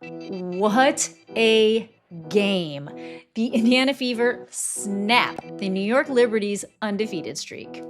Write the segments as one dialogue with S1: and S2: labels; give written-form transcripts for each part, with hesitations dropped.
S1: What a game. The Indiana Fever snap the New York Liberty's undefeated streak.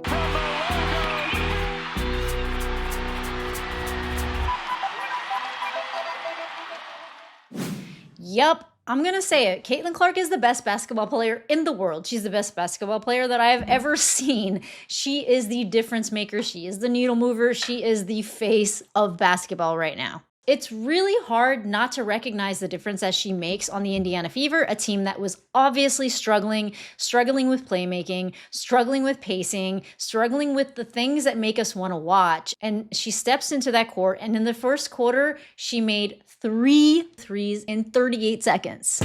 S1: Yup, I'm gonna say it. Caitlin Clark is the best basketball player in the world. She's the best basketball player that I have ever seen. She is the difference maker. She is the needle mover. She is the face of basketball right now. It's really hard not to recognize the difference that she makes on the Indiana Fever, a team that was obviously struggling with playmaking, struggling with pacing, struggling with the things that make us want to watch. And she steps into that court, and in the first quarter, she made 3 threes in 38 seconds.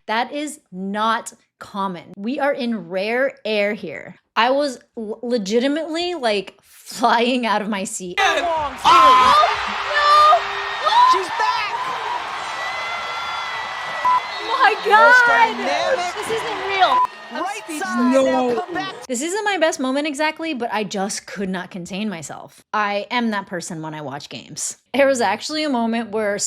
S1: That is not common. We are in rare air here. I was legitimately like flying out of my seat. Oh, no!
S2: She's back!
S1: Oh my God! This isn't real.
S2: Right side, now come back.
S1: This isn't my best moment exactly, but I just could not contain myself. I am that person when I watch games. There was actually a moment where, where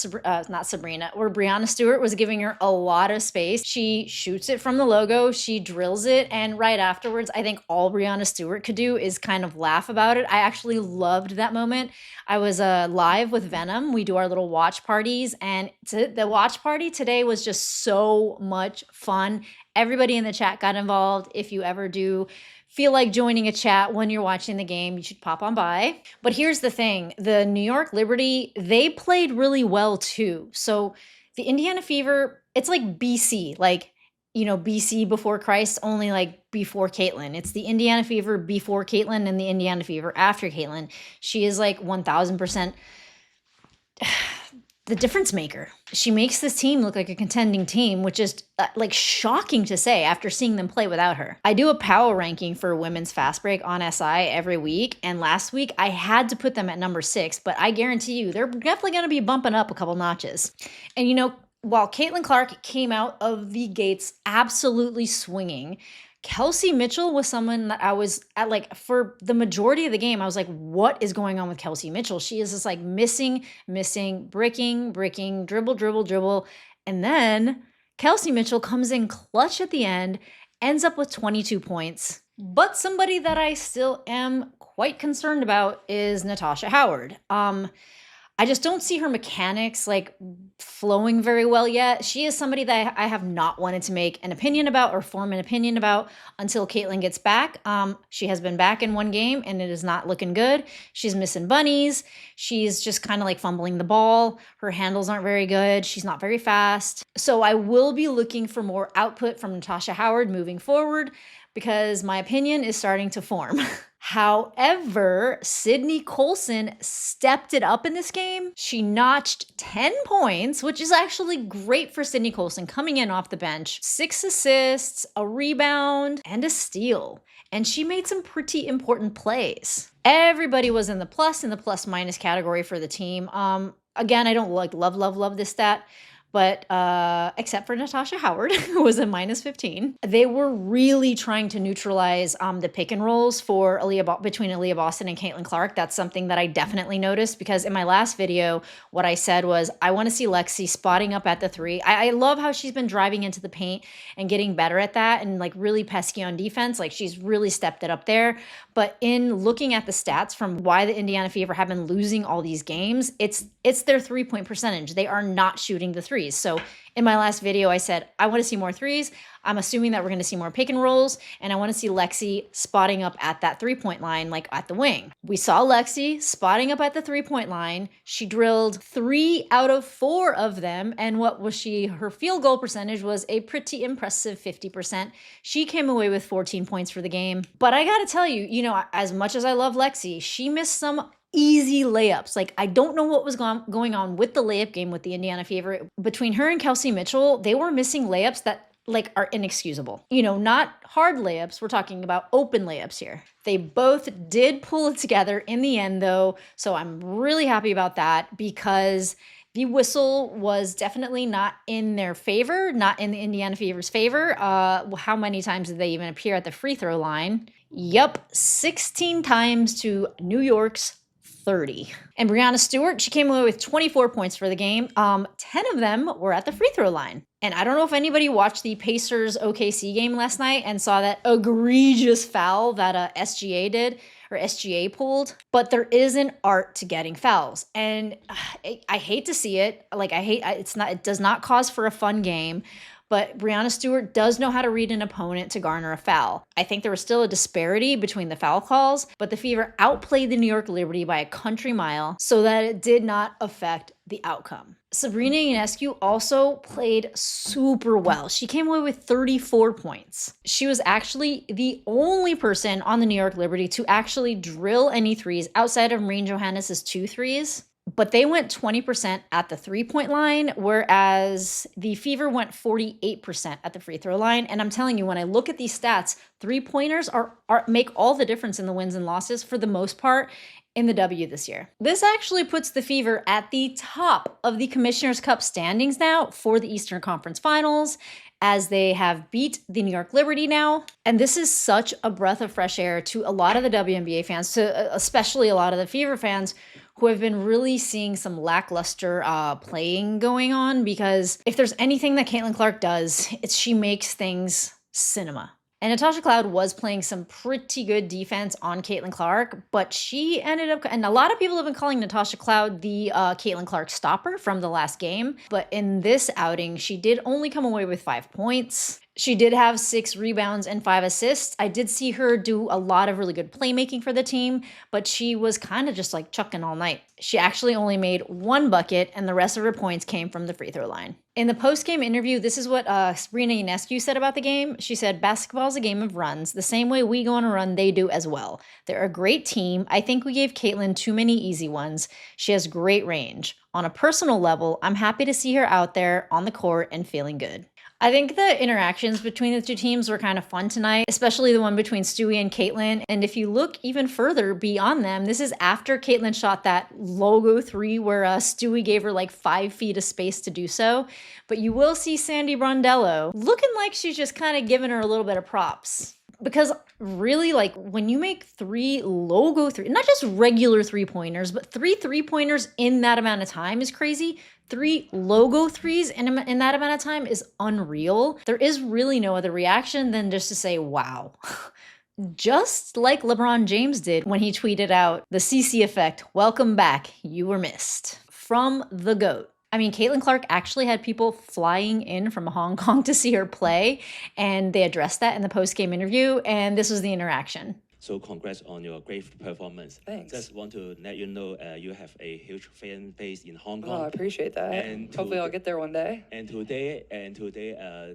S1: Breanna Stewart was giving her a lot of space. She shoots it from the logo, she drills it, and right afterwards, I think all Breanna Stewart could do is kind of laugh about it. I actually loved that moment. I was live with Venom. We do our little watch parties, and the watch party today was just so much fun. Everybody in the chat got involved. If you ever do feel like joining a chat when you're watching the game, you should pop on by. But here's the thing. The New York Liberty, they played really well too. So the Indiana Fever, it's like BC, like, you know, BC before Christ, only like before Caitlin. It's the Indiana Fever before Caitlin and the Indiana Fever after Caitlin. She is like 1000% the difference maker. She makes this team look like a contending team, which is like shocking to say after seeing them play without her. I do a power ranking for women's fast break on SI every week, and last week I had to put them at number 6, but I guarantee you they're definitely going to be bumping up a couple notches. And you know, while Caitlin Clark came out of the gates absolutely swinging, Kelsey Mitchell was someone that I was at, like, for the majority of the game, I was like, what is going on with Kelsey Mitchell? She is just like missing, bricking, dribble. And then Kelsey Mitchell comes in clutch at the end, ends up with 22 points. But somebody that I still am quite concerned about is Natasha Howard. I just don't see her mechanics like flowing very well yet. She is somebody that I have not wanted to make an opinion about or form an opinion about until Caitlin gets back. She has been back in one game and it is not looking good. She's missing bunnies. She's just kind of like fumbling the ball. Her handles aren't very good. She's not very fast. So I will be looking for more output from Natasha Howard moving forward because my opinion is starting to form. However, Sydney Colson stepped it up in this game. She notched 10 points, which is actually great for Sydney Colson coming in off the bench. 6 assists, a rebound, and a steal. And she made some pretty important plays. Everybody was in the plus minus category for the team. Again, I don't like love this stat. But except for Natasha Howard, who was a minus 15. They were really trying to neutralize the pick and rolls for between Aaliyah Boston and Caitlin Clark. That's something that I definitely noticed because in my last video, what I said was, I want to see Lexi spotting up at the 3. I love how she's been driving into the paint and getting better at that and like really pesky on defense. Like she's really stepped it up there. But in looking at the stats from why the Indiana Fever have been losing all these games, it's their 3-point percentage. They are not shooting the 3. So in my last video, I said, I want to see more 3s. I'm assuming that we're going to see more pick and rolls, and I want to see Lexi spotting up at that 3-point line, like at the wing. We saw Lexi spotting up at the 3-point line. She drilled 3 out of 4 of them, and what was her field goal percentage was a pretty impressive 50%. She came away with 14 points for the game. But I got to tell you, you know, as much as I love Lexi, she missed some easy layups. Like, I don't know what was going on with the layup game with the Indiana Fever. Between her and Kelsey Mitchell, they were missing layups that like are inexcusable. You know, not hard layups. We're talking about open layups here. They both did pull it together in the end though. So I'm really happy about that because the whistle was definitely not in their favor, not in the Indiana Fever's favor. How many times did they even appear at the free throw line? Yup, 16 times to New York's 30. And Breanna Stewart, she came away with 24 points for the game. 10 of them were at the free throw line. And I don't know if anybody watched the Pacers OKC game last night and saw that egregious foul that SGA did, or SGA pulled, but there is an art to getting fouls. And I hate to see it. Like, it does not cause for a fun game, but Breanna Stewart does know how to read an opponent to garner a foul. I think there was still a disparity between the foul calls, but the Fever outplayed the New York Liberty by a country mile so that it did not affect the outcome. Sabrina Ionescu also played super well. She came away with 34 points. She was actually the only person on the New York Liberty to actually drill any threes outside of Maureen Johannes' 2 threes. But they went 20% at the 3-point line, whereas the Fever went 48% at the free throw line. And I'm telling you, when I look at these stats, 3-pointers make all the difference in the wins and losses for the most part in the W this year. This actually puts the Fever at the top of the Commissioner's Cup standings now for the Eastern Conference Finals, as they have beat the New York Liberty now. And this is such a breath of fresh air to a lot of the WNBA fans, to especially a lot of the Fever fans, who have been really seeing some lackluster playing going on, because if there's anything that Caitlin Clark does, it's she makes things cinema. And Natasha Cloud was playing some pretty good defense on Caitlin Clark, but she ended up, and a lot of people have been calling Natasha Cloud the Caitlin Clark stopper from the last game. But in this outing, she did only come away with 5 points. She did have 6 rebounds and 5 assists. I did see her do a lot of really good playmaking for the team, but she was kind of just like chucking all night. She actually only made 1 bucket, and the rest of her points came from the free throw line. In the post-game interview, this is what Sabrina Ionescu said about the game. She said, "Basketball is a game of runs. The same way we go on a run, they do as well. They're a great team. I think we gave Caitlin too many easy ones. She has great range. On a personal level, I'm happy to see her out there on the court and feeling good." I think the interactions between the two teams were kind of fun tonight, especially the one between Stewie and Caitlin. And if you look even further beyond them, this is after Caitlin shot that logo 3 where Stewie gave her like 5 feet of space to do so. But you will see Sandy Brondello looking like she's just kind of giving her a little bit of props. Because really, like, when you make 3 logo 3, not just regular 3-pointers, but 3 3-pointers in that amount of time is crazy. 3 logo 3s in that amount of time is unreal. There is really no other reaction than just to say, wow. Just like LeBron James did when he tweeted out, "The CC effect, welcome back, you were missed." From the GOAT. I mean, Caitlin Clark actually had people flying in from Hong Kong to see her play, and they addressed that in the post-game interview, and this was the interaction.
S3: So congrats on your great performance.
S4: Thanks.
S3: Just want to let you know you have a huge fan base in Hong Kong.
S4: Oh, I appreciate that.
S3: And
S4: hopefully I'll get there one day.
S3: And today,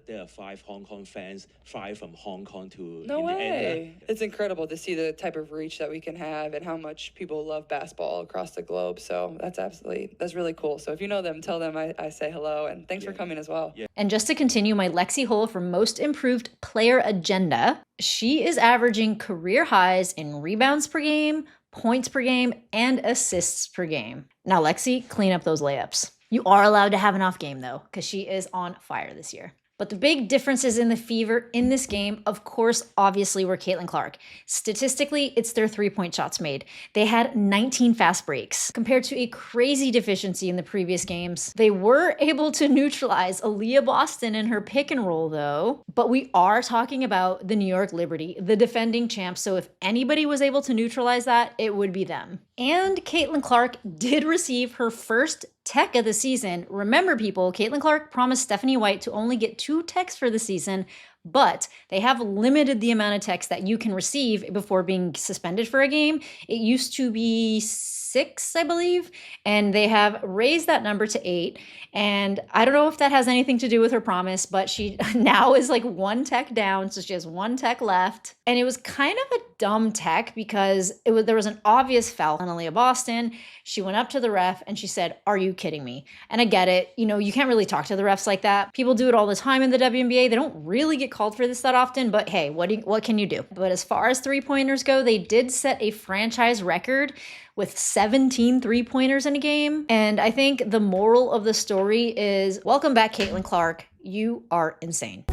S3: there are 5 Hong Kong fans fly from Hong Kong to
S4: No
S3: Indiana.
S4: way. It's incredible to see the type of reach that we can have and how much people love basketball across the globe. So that's really cool. So if you know them, tell them I say hello, and thanks for coming as well.
S3: Yeah.
S1: And just to continue my Lexi Hull for most improved player agenda, she is averaging career highs in rebounds per game, points per game, and assists per game. Now, Lexi, clean up those layups. You are allowed to have an off game, though, because she is on fire this year. But the big differences in the Fever in this game, of course, obviously, were Caitlin Clark. Statistically, it's their 3-point shots made. They had 19 fast breaks, compared to a crazy deficiency in the previous games. They were able to neutralize Aaliyah Boston in her pick and roll, though. But we are talking about the New York Liberty, the defending champs. So if anybody was able to neutralize that, it would be them. And Caitlin Clark did receive her first tech of the season. Remember, people, Caitlin Clark promised Stephanie White to only get 2 techs for the season, but they have limited the amount of techs that you can receive before being suspended for a game. It used to be 6, I believe, and they have raised that number to 8. And I don't know if that has anything to do with her promise, but she now is like 1 tech down, so she has 1 tech left. And it was kind of a dumb tech because there was an obvious foul on Aaliyah Boston. She went up to the ref and she said, "Are you kidding me?" And I get it. You know, you can't really talk to the refs like that. People do it all the time in the WNBA. They don't really get called for this that often, but hey, what can you do? But as far as 3-pointers go, they did set a franchise record with 17 3-pointers in a game. And I think the moral of the story is, welcome back, Caitlin Clark. You are insane.